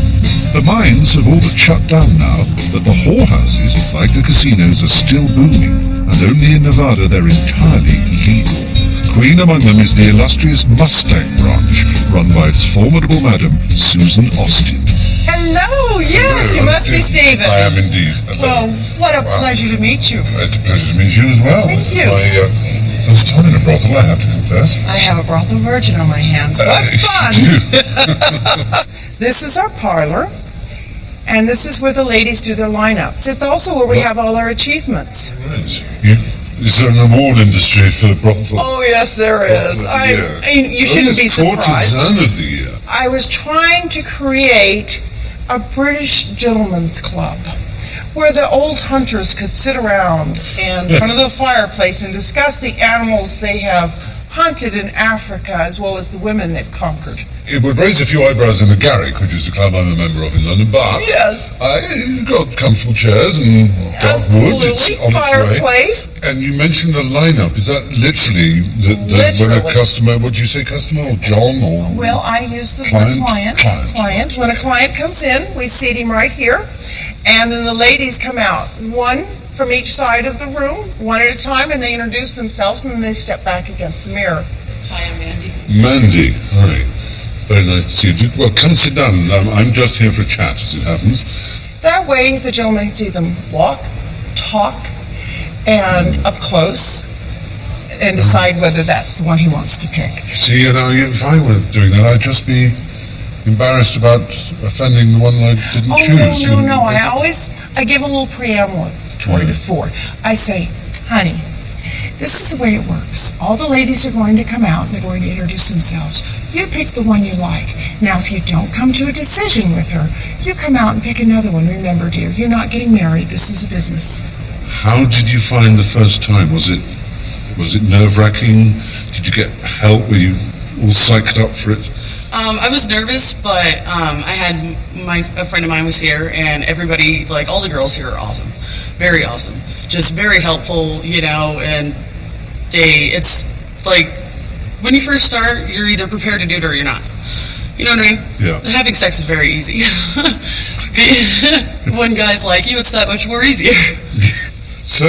The mines have all but shut down now, but the whorehouses, like the casinos, are still booming, and only in Nevada they're entirely legal. Queen among them is the illustrious Mustang Ranch, run by its formidable madam, Susan Austin. Hello, yes, you must be Stephen. I am indeed. Well, what a pleasure to meet you. It's a pleasure to meet you as well. Thank This you. is my first time in a brothel, I have to confess. I have a brothel virgin on my hands. What fun! This is our parlor, and this is where the ladies do their lineups. It's also where we have all our achievements. Is there an award industry for brothel? Oh, yes, there is. You shouldn't be surprised. Courtesan of the year. I was trying to create a British gentleman's club where the old hunters could sit around in front of the fireplace and discuss the animals they have hunted in Africa as well as the women they've conquered. It would raise a few eyebrows in the Garrick, which is the club I'm a member of in London, but yes, I've got comfortable chairs and dark wood. It's on fireplace. its way. And you mentioned a lineup. Is that literally when a customer? Would you say customer or John or? Well, I use the client? word client. When a client comes in, we seat him right here, and then the ladies come out, one from each side of the room, one at a time, and they introduce themselves, and then they step back against the mirror. Hi, I'm Mandy. Mandy, all right. Very nice to see you. Well, come sit down. I'm just here for a chat, as it happens. That way, the gentleman can see them walk, talk, and up close, and decide whether that's the one he wants to pick. See, if I were doing that, I'd just be embarrassed about offending the one I didn't choose. No. I give a little preambulatory before. I say, honey, this is the way it works. All the ladies are going to come out and they're going to introduce themselves. You pick the one you like. Now, if you don't come to a decision with her, you come out and pick another one. Remember, dear, you're not getting married. This is a business. How did you find the first time? Was it nerve-wracking? Did you get help? Were you all psyched up for it? I was nervous, but I had a friend of mine was here, and everybody, like all the girls here, are awesome, very awesome, just very helpful, and it's like when you first start, you're either prepared to do it or you're not. You know what I mean? Yeah. Having sex is very easy. When guys like you, it's that much more easier. So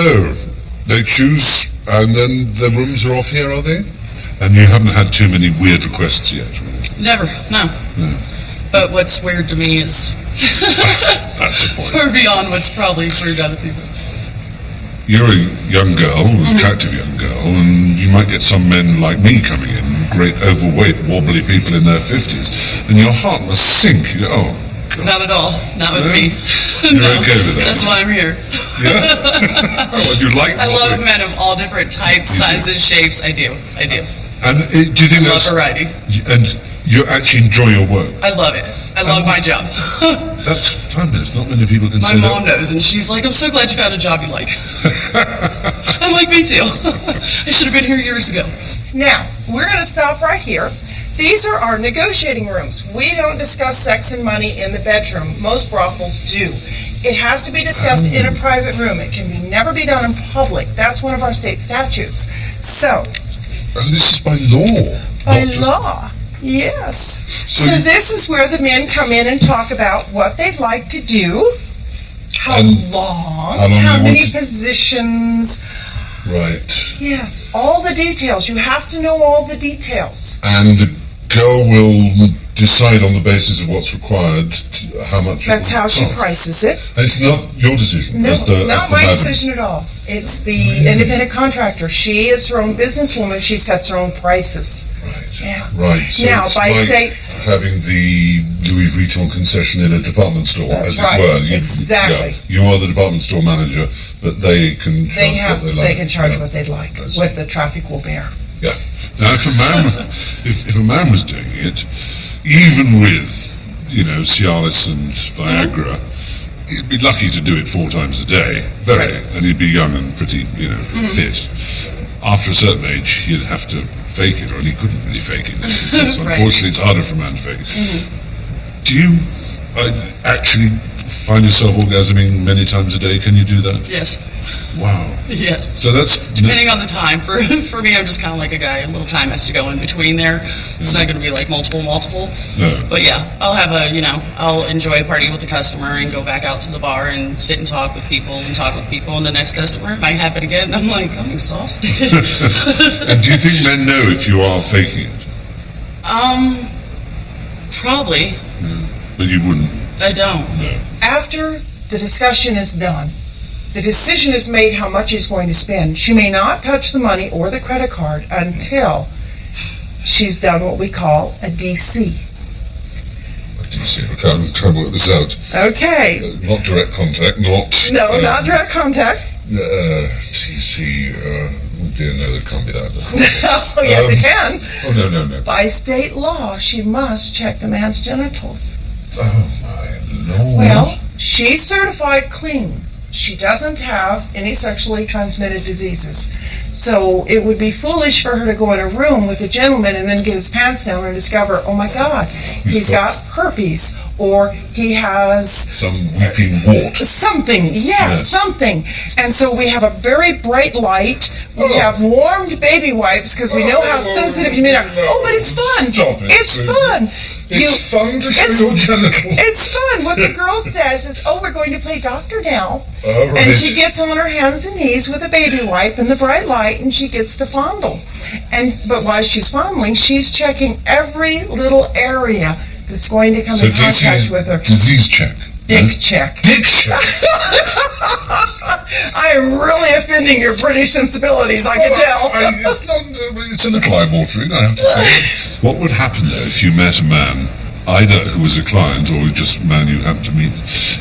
they choose, and then the rooms are off here, are they? And you haven't had too many weird requests yet, really? Never, no. But what's weird to me is That's the point. far beyond what's probably weird to other people. You're a young girl, an attractive young girl, and you might get some men like me coming in, great overweight, wobbly people in their 50s, and your heart must sink. You go, oh, God. Not at all. Not with me. You're No. okay with that? That's why I'm here. Yeah? Oh, you like I love wobbly. men of all different types, sizes, shapes. I do. And do you think I love that's... variety. And you actually enjoy your work? I love it. I love my job. That's fabulous. Not many people can My say mom that. knows, and she's like, I'm so glad you found a job you like. I'm like, me too. I should have been here years ago. Now, we're going to stop right here. These are our negotiating rooms. We don't discuss sex and money in the bedroom. Most brothels do. It has to be discussed in a private room. It can never be done in public. That's one of our state statutes. So, This is by law. by not just- law, yes. So So you- this is where the men come in and talk about what they'd like to do, how And long, how long how they many want to- positions. Right. Yes, all the details. You have to know all the details. And the girl will decide on the basis of what's required how much it That's will how she cost. prices it. It's not your decision. No, as the, it's not as the my madam. decision at all. It's the independent contractor. She is her own businesswoman. She sets her own prices. Yeah. Right. So Now, it's by like state, having the Louis Vuitton concession in a department store, That's as right. it were. Exactly. You are the department store manager, but they can charge what they like. they can charge Yeah. what they'd like, That's- what the traffic will bear. Yeah. Now, if a man was doing it, even with, Cialis and Viagra, he'd be lucky to do it 4 times a day. And he'd be young and pretty, fit. After a certain age, he'd have to fake it, or he couldn't really fake it. Because Right. unfortunately, it's harder for a man to fake it. Do you actually find yourself orgasming many times a day? Can you do that? Yes. Wow. Yes. So that's Depending on the time. For me, I'm just kind of like a guy. A little time has to go in between there. It's not going to be like multiple. No. But yeah, I'll have I'll enjoy a party with the customer and go back out to the bar and sit and talk with people, and the next customer might have it again. I'm like, I'm exhausted. And do you think men know if you are faking it? Probably. Yeah. But you wouldn't? I don't. No. After the discussion is done, the decision is made how much he's going to spend. She may not touch the money or the credit card until she's done what we call a DC. DC, I can't work this out. Okay. Not direct contact, not... No, not direct contact. DC, oh dear, no, that can't be that. Oh, yes, it can. Oh, no. By state law, she must check the man's genitals. Oh, my Lord. Well, she's certified clean. She doesn't have any sexually transmitted diseases. So it would be foolish for her to go in a room with a gentleman and then get his pants down and discover, oh my God, he's got herpes, or he has... some weeping wart. Something, yes, something. And so we have a very bright light. We have warmed baby wipes because we know how sensitive you are. Oh, but it's fun. Stop it. It's fun. It's fun to show your genitals. It's fun. What the girl says is, oh, we're going to play doctor now. All right. And she gets on her hands and knees with a baby wipe and the bright light, and she gets to fondle. But while she's fondling, she's checking every little area that's going to come in contact with her. Disease check. Dick check. Dick check. I am really offending your British sensibilities, I can tell. It's a little eye-watering, I have to say. What would happen, though, if you met a man, either who was a client or just a man you happened to meet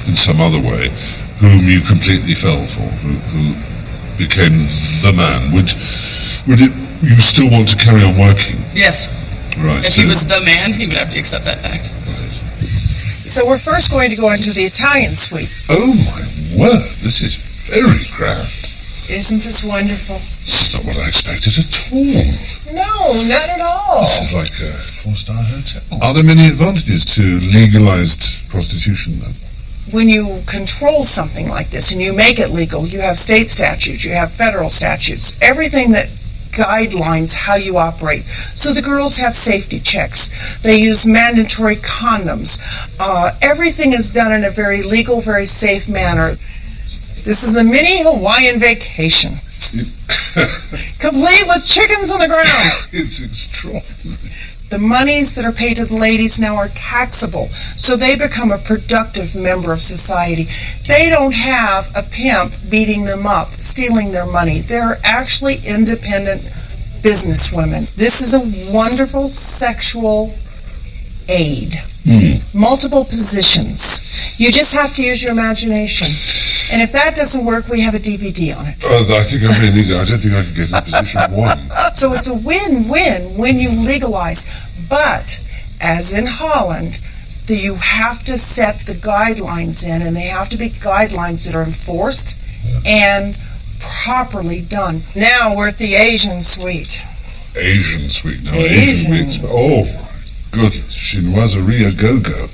in some other way, whom you completely fell for, who became the man? Would you still want to carry on working? Yes. Right. If he was the man, he would have to accept that fact. So we're first going to go into the Italian suite. Oh my word, this is very grand. Isn't this wonderful? This is not what I expected at all. No, not at all. This is like a 4-star hotel. Are there many advantages to legalized prostitution, then? When you control something like this and you make it legal, you have state statutes, you have federal statutes, everything that guidelines how you operate. So the girls have safety checks. They use mandatory condoms. Everything is done in a very legal, very safe manner. This is a mini Hawaiian vacation. Complete with chickens on the ground. It's extraordinary. The monies that are paid to the ladies now are taxable, so they become a productive member of society. They don't have a pimp beating them up, stealing their money. They're actually independent businesswomen. This is a wonderful sexual aid. Multiple positions. You just have to use your imagination. And if that doesn't work, we have a DVD on it. I think I really need it. I don't think I can get in position one. So it's a win-win when you legalize. But, as in Holland, you have to set the guidelines in, and they have to be guidelines that are enforced and properly done. Now we're at the Asian suite. Asian suite. Now, Asian suite. Oh, my goodness. Chinoiserie go-go.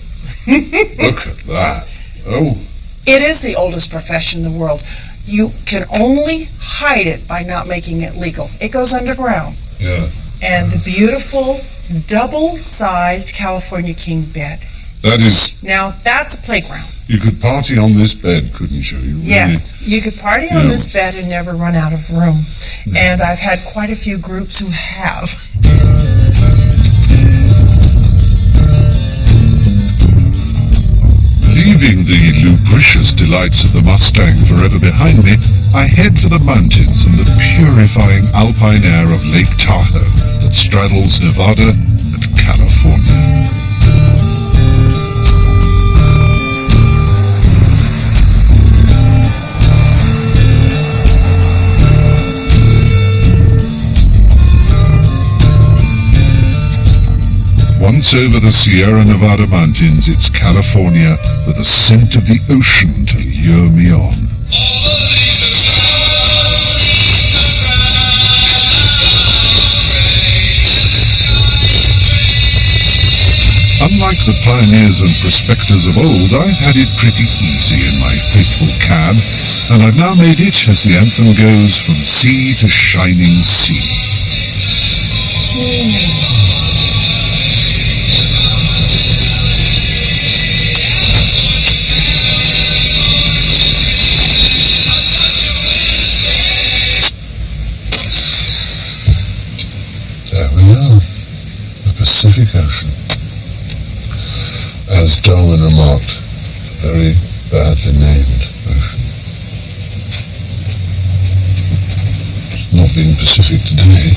Look at that. Oh. It is the oldest profession in the world. You can only hide it by not making it legal. It goes underground. Yeah. And the beautiful double-sized California king bed. That is... Now, that's a playground. You could party on this bed, couldn't you? Really? Yes, you could party on this bed and never run out of room. And I've had quite a few groups who have. Leaving the lubricious delights of the Mustang forever behind me, I head for the mountains and the purifying alpine air of Lake Tahoe that straddles Nevada and California. Once over the Sierra Nevada mountains, it's California with the scent of the ocean to lure me on. Unlike the pioneers and prospectors of old, I've had it pretty easy in my faithful cab, and I've now made it, as the anthem goes, from sea to shining sea. There we are, the Pacific Ocean. As Darwin remarked, a very badly named ocean. It's not being Pacific today.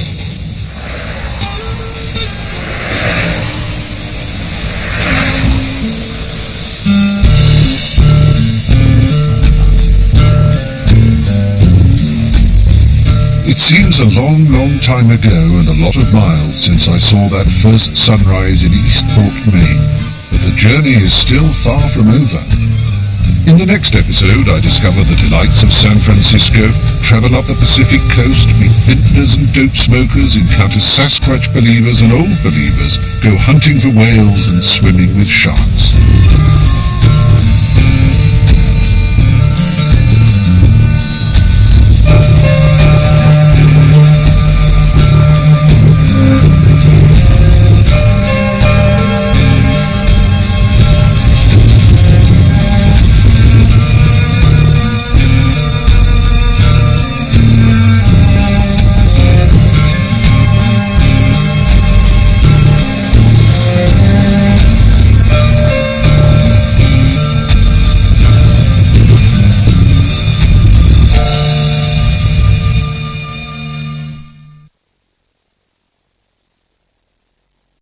It seems a long, long time ago and a lot of miles since I saw that first sunrise in Eastport, Maine, but the journey is still far from over. In the next episode, I discover the delights of San Francisco, travel up the Pacific coast, meet vintners and dope smokers, encounter Sasquatch believers and old believers, go hunting for whales and swimming with sharks.